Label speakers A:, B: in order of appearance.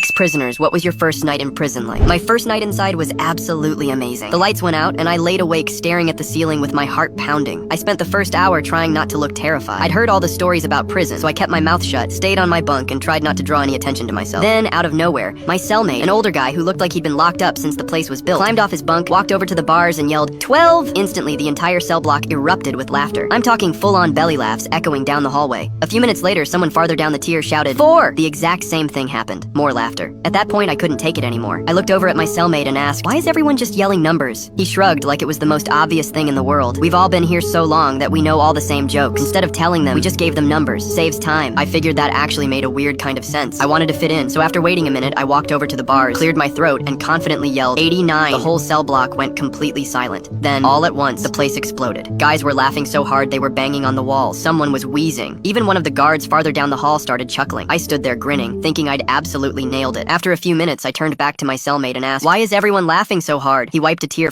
A: Ex-prisoners, what was your first night in prison like? My first night inside was absolutely amazing. The lights went out, and I laid awake staring at the ceiling with my heart pounding. I spent the first hour trying not to look terrified. I'd heard all the stories about prison, so I kept my mouth shut, stayed on my bunk, and tried not to draw any attention to myself. Then, out of nowhere, my cellmate, an older guy who looked like he'd been locked up since the place was built, climbed off his bunk, walked over to the bars, and yelled, 12! Instantly, the entire cell block erupted with laughter. I'm talking full-on belly laughs echoing down the hallway. A few minutes later, someone farther down the tier shouted, 4! The exact same thing happened. More laughter. At that point, I couldn't take it anymore. I looked over at my cellmate and asked, why is everyone just yelling numbers? He shrugged like it was the most obvious thing in the world. We've all been here so long that we know all the same jokes. Instead of telling them, we just gave them numbers. Saves time. I figured that actually made a weird kind of sense. I wanted to fit in, so after waiting a minute, I walked over to the bars, cleared my throat, and confidently yelled, 89. The whole cell block went completely silent. Then, all at once, the place exploded. Guys were laughing so hard they were banging on the walls. Someone was wheezing. Even one of the guards farther down the hall started chuckling. I stood there grinning, thinking I'd absolutely nailed it. After a few minutes, I turned back to my cellmate and asked, why is everyone laughing so hard? He wiped a tear